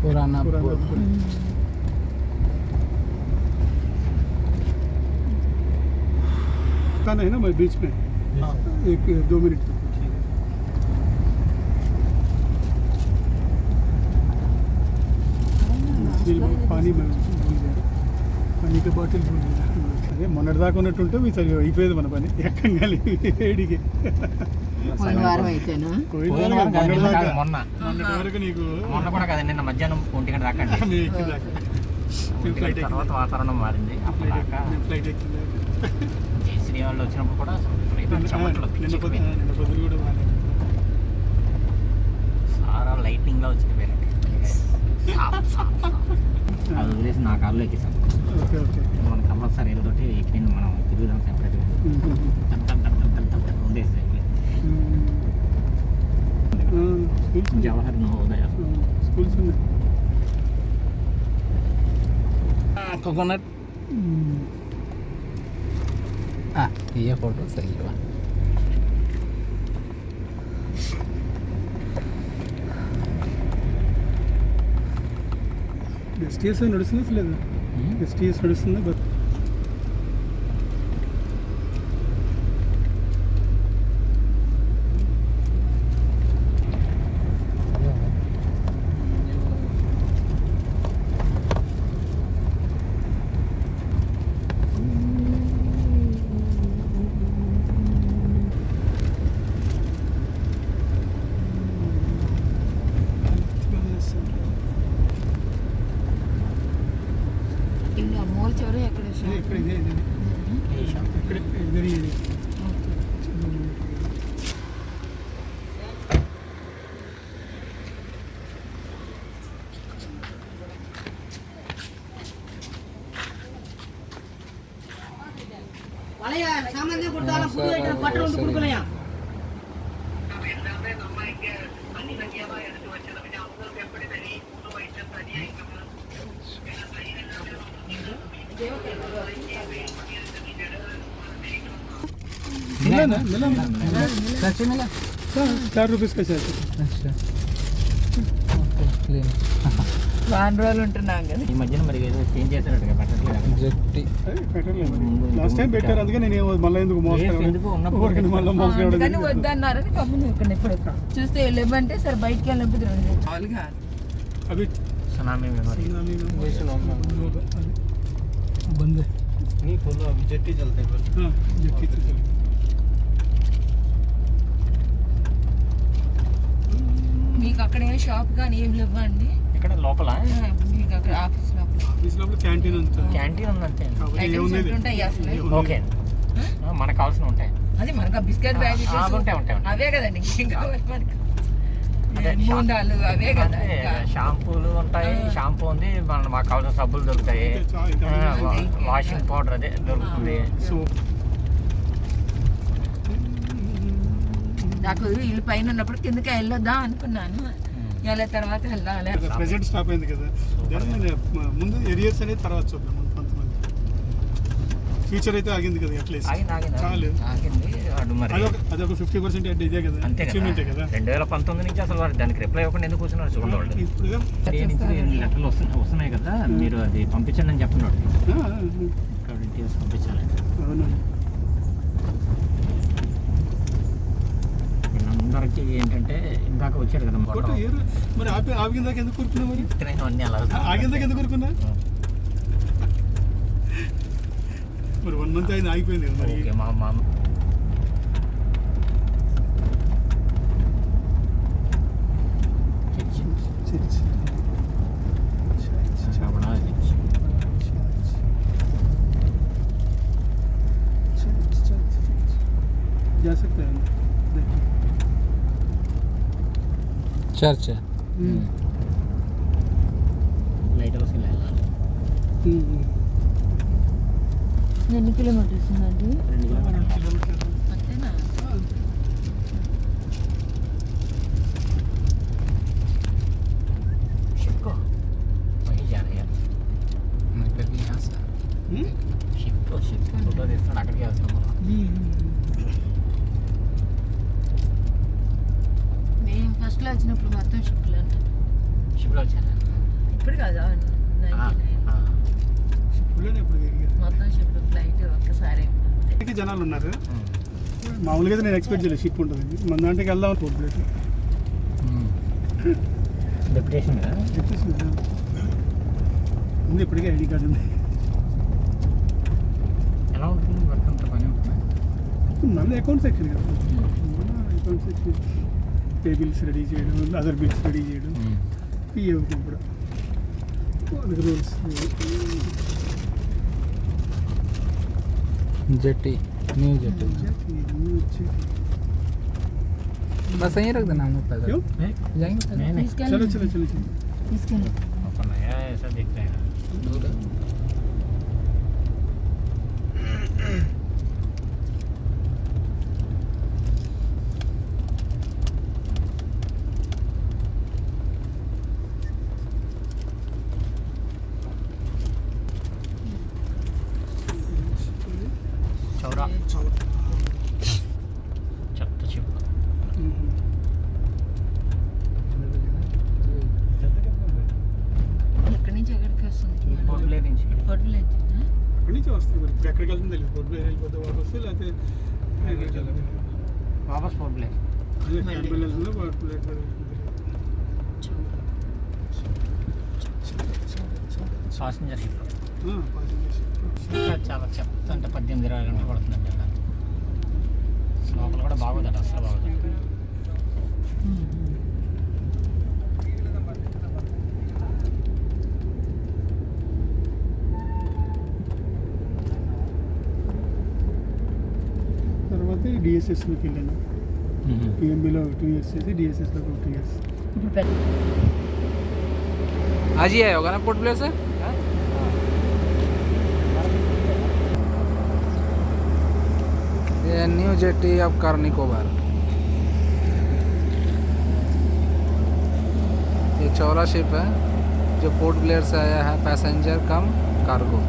पुराना पुल है ना मैं बीच में 1-2 मिनट पानी में भूल गया पानी के बाटिल भूल गया అదే మొన్నటిదాకా ఉన్నట్టుంటే మీ సరి అయిపోయేది మన పని ఎక్కంగాలి ఏడికి పోయిన వారం అయితేనా మొన్నటి వరకు నీకు మొన్న కూడా కదా నిన్న మధ్యాహ్నం 1 గంట దాకా తర్వాత వాతావరణం మారింది ఫ్లైట్ ఎక్కింది శ్రీవాళ్ళు వచ్చినప్పుడు కూడా నిన్న పొద్దున కూడా సారా లైటింగ్లో వచ్చింది అది వదిలేసి నా కాళ్ళు ఎక్కిస్తాం ఓకే ఓకే మనం కంపల్సరీ తోటి ఎక్కి మనం తిరుగుదాం సెపరేట్గా ఉండేసి జవహర్ నవోదయ స్కూల్స్ ఉన్నాయి కోకోనట్ ये फोटो सही है ఎస్టీఎస్ నడుస్తుందా లేదు ఎస్టీఎస్ నడుస్తుందా బట్ मिला ना 4 रुपीस का चार्ज अच्छा వారం రోజులు ఉంటున్నాం కదా ఈ మధ్యన మరి ఏదో చేంజ్ చేశారట పెట్టట్లేదు జెట్టి లాస్ట్ టైం పెట్టారు అందుకే నేను మళ్ళీ ఎందుకు ఎందుకు ఉన్నప్పుడు కానీ వద్దన్నారని కమ్మును ఇక్కడ ఇప్పుడు చూస్తే వెళ్ళమంటే సరే బయటికి వెళ్ళినప్పుడు अभी सुनामी मेमोरी बंद है नहीं खोलो अभी जेट्टी चलते हैं हाँ जेट्टी तो चल మీకు అక్కడ ఏం షాప్ కానీ ఏం లేవండి ఇక్కడ లోపల మీకు అక్కడ ఆఫీస్ లోపల క్యాంటీన్ ఉంది క్యాంటీన్ ఉందంటే ఉంటాయి అసలు ఓకే మనకు కావాల్సిన ఉంటాయి అది మనకు బిస్కెట్ ప్యాకెట్స్ ఉంటాయి అవే కదండి ఇంకేం కావాలి మనకి మూండాలు అవే కదా షాంపూలు ఉంటాయి షాంపూ ఉంది మాకు కావాల్సిన సబ్బులు దొరుకుతాయి వాషింగ్ పౌడర్ అదే దొరుకుతుంది నాకు ఇల్లు పైన ఉన్నప్పుడు కిందకి వెళ్ళొద్దాం అనుకున్నాను వెళ్ళే తర్వాత వెళ్ళాలి ప్రెజెంట్ స్టాప్ అయింది కదా ముందు ఎరియర్స్ అనేది తర్వాత చూద్దాం కొంతమంది ఫ్యూచర్ అయితే ఆగింది కదా అట్లీస్ట్ చాలు అదొక 50% అంటే ఇదే కదా అచీవ్మెంటే కదా 2019 నుంచి అసలు వారు దానికి రిప్లై ఇవ్వకుండా ఎందుకు కూర్చున్నారు చూడండి వాళ్ళు లెటర్లు వస్తున్నాయి కదా మీరు అది పంపించండి అని చెప్పండి వాడికి ఇక్కడ డీటెయిల్స్ పంపించాలి అవునా అందరికి ఏంటంటే ఇందాక వచ్చారు కదా మరి ఆగిందాక ఎందుకు కూరుకున్నా మరి ట్రైన్ అన్నీ అలా ఆగిందాక ఎందుకు కూరుకున్నా మరి 1 మంత్ అయింది ఆగిపోయింది కదా మరి ఓకే మా जा सकते हैं चर्च लाइट हाउस ఎన్ని కిలోమీటర్స్ ఉందండి 2 కిలోమీటర్లు అంతేనా शिप वहीं जा रहे हैं मतलब कि यहाँ से शिप फोटो తీస్తాను అక్కడికి వెళ్తాం షిప్లో షిప్లో వచ్చాను ఇప్పుడు కాదు 99 షిప్లోనే ఇప్పుడు తిరిగారు. మొత్తం షిప్ ఫ్లైట్ ఒక్కసారి ఇంటికి జనాలు ఉన్నారు. మామూలుగా అయితే నేను ఎక్స్పెక్ట్ చేయలేదు షిప్ ఉంటుంది. మన దాంట్లోకి వెళ్దాం పోర్ట్ ప్లేస్ డెప్యుటేషన్ కదా. ఉంది. ఇప్పటికే ఐడి కార్డు ఉంది. ఎలా ఉంటుంది వర్క్ అంతా పని ఉంటుంది. మళ్ళీ అకౌంట్ సెక్షన్ కదా. Account section pay bills ready చేయడం, అదర్ బిల్స్ రెడీ చేయడం, పిఏ కూడా వాళ్ళకి రూల్స్. जेटी न्यू जेटी बस यहीं रख देना हम लोग पैदल क्यों? जाएंगे पैदल। नहीं नहीं चलो चलो चलो चलो. తీసుకెళ్ళి अपन नया ऐसा देख रहे हैं. दूर है। చౌరా చెత్త చిప్. ఎక్కడి నుంచి ఎక్కడికి వస్తుంది పోర్ట్లే నుంచి హోటల్ అక్కడి నుంచి వస్తుంది. మరి ఇప్పుడు ఎక్కడికి వెళ్తుంది తెలియదు. పోర్ట్ ప్లేస్ వెళ్ళిపోతే వాపస్, లేకపోతే వాపస్ పోర్ట్లే. అదే క్యాంపెల్ వెళ్తుందో port place passenger ship passengers. చాలా చెత్త అంటే 18-20 గంటలు పడుతుందండి వెళ్ళడానికి. లోపల కూడా బాగోదట, అసలు బాగోదు. తర్వాత డిఎస్ఎస్లోకి వెళ్ళాను. పిఎంబిలో 2 years చేసి డిఎస్ఎస్లో 2 years. ఇప్పుడు పెద్ద आज ही आया होगा ना पोर्ट प्लेस से। ये न्यू जेटी ऑफ कार्निकोबार। ये चौड़ा शिप है जो पोर्ट ब्लेयर से आया है, पैसेंजर कम कार्गो।